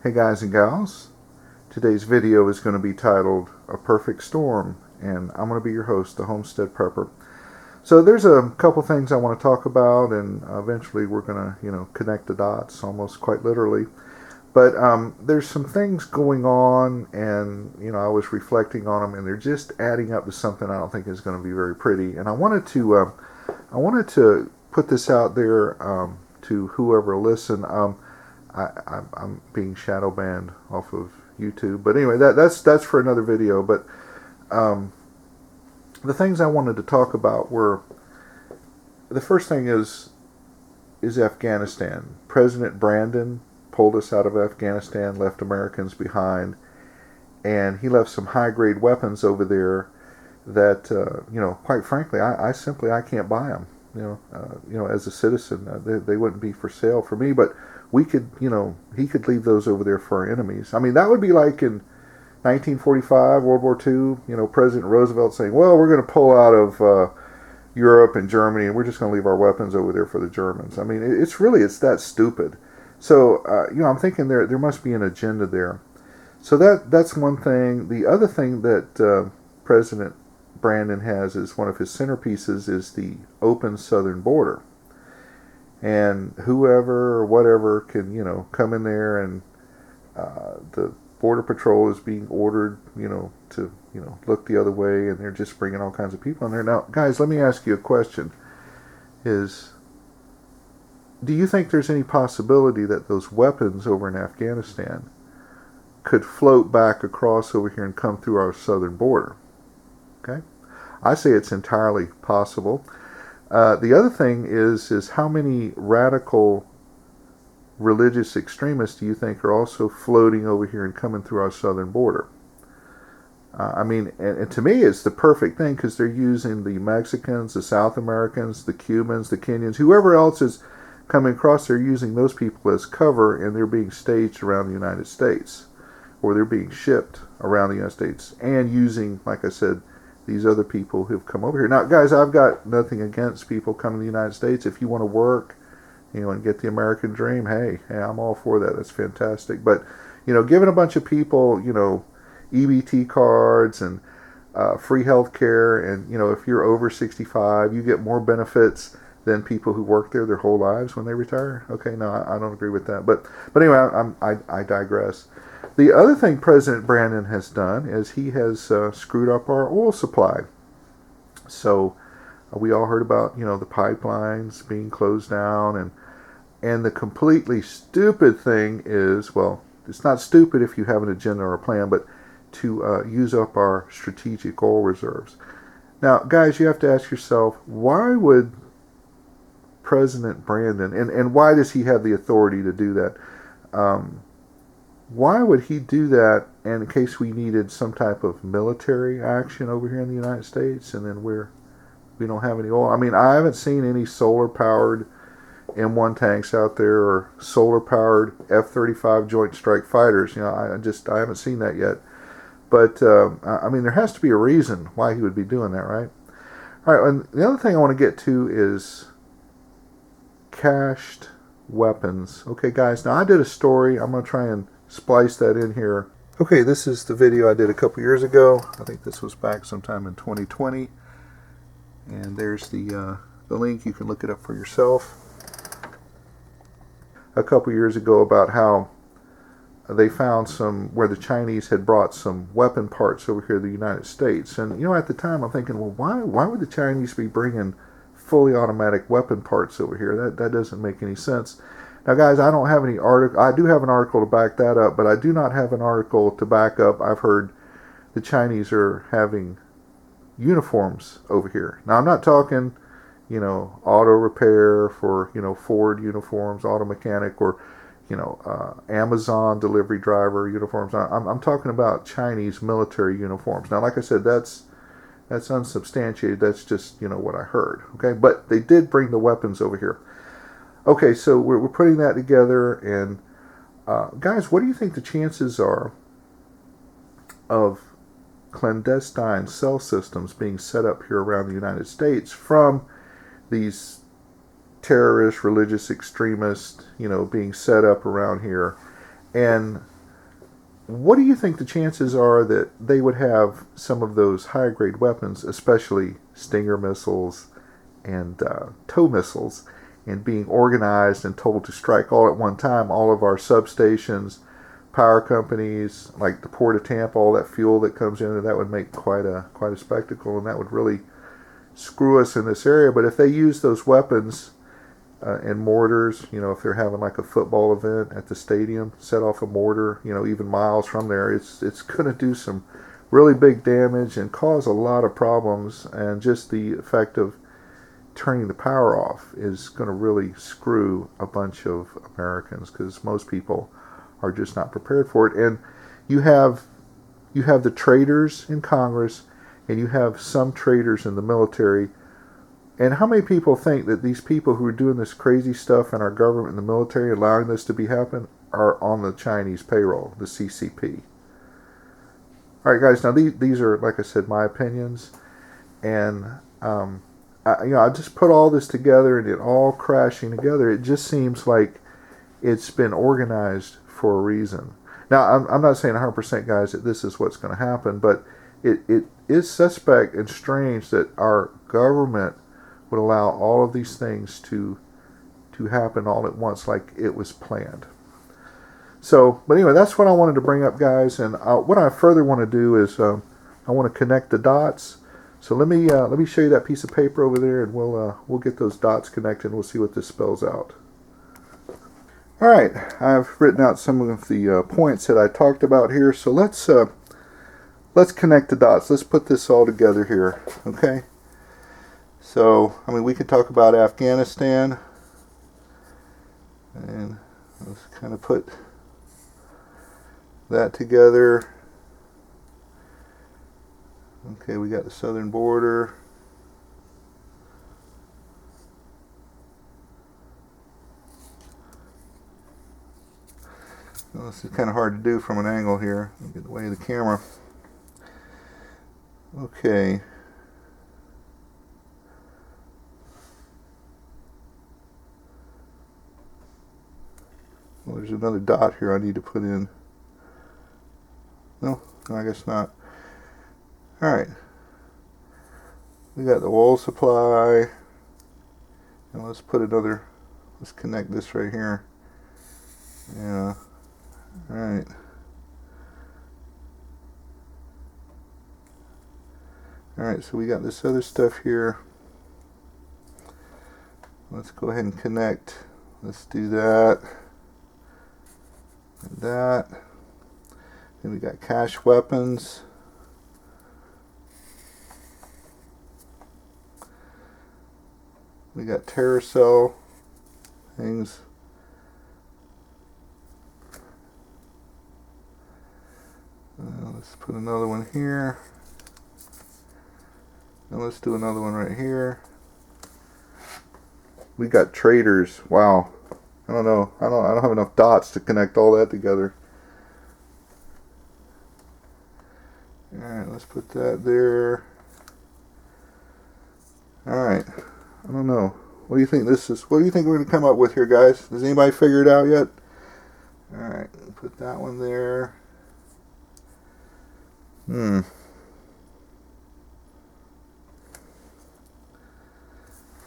Hey guys and gals, today's video is going to be titled A Perfect Storm, and I'm going to be your host, the Homestead Prepper. So there's a couple things I want to talk about, and eventually we're going to, connect the dots, almost quite literally. But there's some things going on, and, I was reflecting on them, and they're just adding up to something I don't think is going to be very pretty. And I wanted to put this out there to whoever listen. I'm being shadow banned off of YouTube, but anyway, that's for another video. But the things I wanted to talk about were, the first thing is Afghanistan. President Brandon pulled us out of Afghanistan, left Americans behind, and he left some high-grade weapons over there that quite frankly, I simply can't buy them. As a citizen, they wouldn't be for sale for me, but we could, he could leave those over there for our enemies. I mean, that would be like in 1945, World War II, President Roosevelt saying, well, we're going to pull out of Europe and Germany, and we're just going to leave our weapons over there for the Germans. I mean, it's that stupid. So, I'm thinking there must be an agenda there. So that's one thing. The other thing that President Brandon has is one of his centerpieces is the open southern border. And whoever or whatever can, come in there, and the Border Patrol is being ordered, to, look the other way, and they're just bringing all kinds of people in there. Now, guys, let me ask you a question. Do you think there's any possibility that those weapons over in Afghanistan could float back across over here and come through our southern border? Okay? I say it's entirely possible. The other thing is how many radical religious extremists do you think are also floating over here and coming through our southern border? And to me, it's the perfect thing, because they're using the Mexicans, the South Americans, the Cubans, the Kenyans, whoever else is coming across, they're using those people as cover, and they're being staged around the United States, or they're being shipped around the United States, and using, like I said, these other people who've come over here. Now, guys, I've got nothing against people coming to the United States. If you want to work, and get the American dream, hey, I'm all for that. That's fantastic. But, giving a bunch of people, EBT cards and free health care, and, if you're over 65, you get more benefits than people who work there their whole lives when they retire. Okay, no, I don't agree with that. But anyway, I digress. The other thing President Brandon has done is he has screwed up our oil supply. So we all heard about, the pipelines being closed down, and the completely stupid thing is, well, it's not stupid if you have an agenda or a plan, but to use up our strategic oil reserves. Now, guys, you have to ask yourself, why would President Brandon, and why does he have the authority to do that? Why would he do that, and in case we needed some type of military action over here in the United States, and then we don't have any oil? I mean, I haven't seen any solar-powered M1 tanks out there, or solar-powered F-35 Joint Strike Fighters. I haven't seen that yet. But, there has to be a reason why he would be doing that, right? All right, and the other thing I want to get to is cached weapons. Okay, guys, now I did a story. I'm going to try and splice that in here. Okay, this is the video I did a couple years ago. I think this was back sometime in 2020. And there's the link. You can look it up for yourself. A couple years ago, about how they found where the Chinese had brought some weapon parts over here to the United States. And, at the time I'm thinking, well, why would the Chinese be bringing fully automatic weapon parts over here? That doesn't make any sense. Now, guys, I don't have any article. I do have an article to back that up, but I do not have an article to back up. I've heard the Chinese are having uniforms over here. Now, I'm not talking, auto repair for, Ford uniforms, auto mechanic, or, Amazon delivery driver uniforms. I'm talking about Chinese military uniforms. Now, like I said, that's unsubstantiated. That's just, what I heard. Okay, but they did bring the weapons over here. Okay, so we're putting that together, and guys, what do you think the chances are of clandestine cell systems being set up here around the United States from these terrorist, religious extremists, being set up around here? And what do you think the chances are that they would have some of those high grade weapons, especially Stinger missiles and tow missiles, and being organized and told to strike all at one time all of our substations, power companies, like the Port of Tampa, all that fuel that comes in, and that would make quite a spectacle, and that would really screw us in this area. But if they use those weapons and mortars, if they're having like a football event at the stadium, set off a mortar, even miles from there, it's going to do some really big damage and cause a lot of problems. And just the effect of turning the power off is going to really screw a bunch of Americans, because most people are just not prepared for it. And you have the traitors in Congress, and you have some traitors in the military. And how many people think that these people who are doing this crazy stuff in our government and the military, allowing this to be happen, are on the Chinese payroll, the CCP? All right, guys. Now these are, like I said, my opinions, and I just put all this together, and it all crashing together. It just seems like it's been organized for a reason. Now, I'm not saying 100%, guys, that this is what's going to happen, but it is suspect and strange that our government would allow all of these things to happen all at once, like it was planned. So, but anyway, that's what I wanted to bring up, guys. And what I further want to do is I want to connect the dots. So let me show you that piece of paper over there, and we'll get those dots connected, and we'll see what this spells out. All right, I've written out some of the points that I talked about here. So let's connect the dots. Let's put this all together here. Okay. So, we could talk about Afghanistan, and let's kind of put that together. Okay, we got the southern border. Well, this is kind of hard to do from an angle here. I'll get away the camera. Okay. Well, there's another dot here I need to put in. No, I guess not. Alright. We got the oil supply. And let's connect this right here. Yeah. Alright. Alright, so we got this other stuff here. Let's go ahead and connect. Let's do that. And that. Then we got cache weapons. We got terror cell things. Let's put another one here. And let's do another one right here. We got traitors. Wow. I don't know. I don't have enough dots to connect all that together. Alright, let's put that there. Alright. I don't know. What do you think this is? What do you think we're going to come up with here, guys? Has anybody figured it out yet? Alright, put that one there. Alright,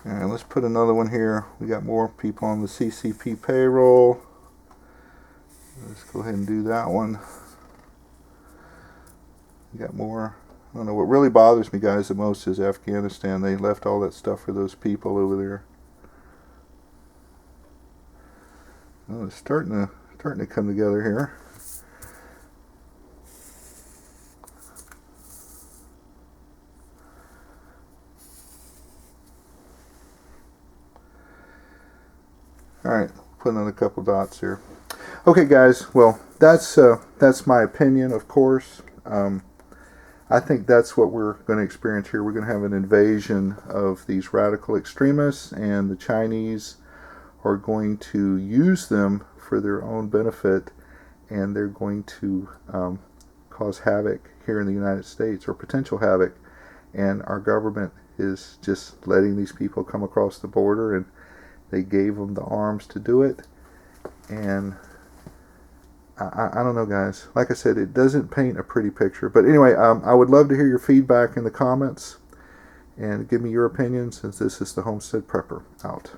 let's put another one here. We got more people on the CCP payroll. Let's go ahead and do that one. We got more. I don't know. What really bothers me, guys, the most is Afghanistan. They left all that stuff for those people over there. Well, it's starting to come together here. Alright, put another couple dots here. Okay, guys, well, that's my opinion, of course. I think that's what we're going to experience here. We're going to have an invasion of these radical extremists, and the Chinese are going to use them for their own benefit, and they're going to cause havoc here in the United States, or potential havoc. And our government is just letting these people come across the border, and they gave them the arms to do it. And I don't know, guys. Like I said, it doesn't paint a pretty picture. But anyway, I would love to hear your feedback in the comments and give me your opinion, since this is the Homestead Prepper out.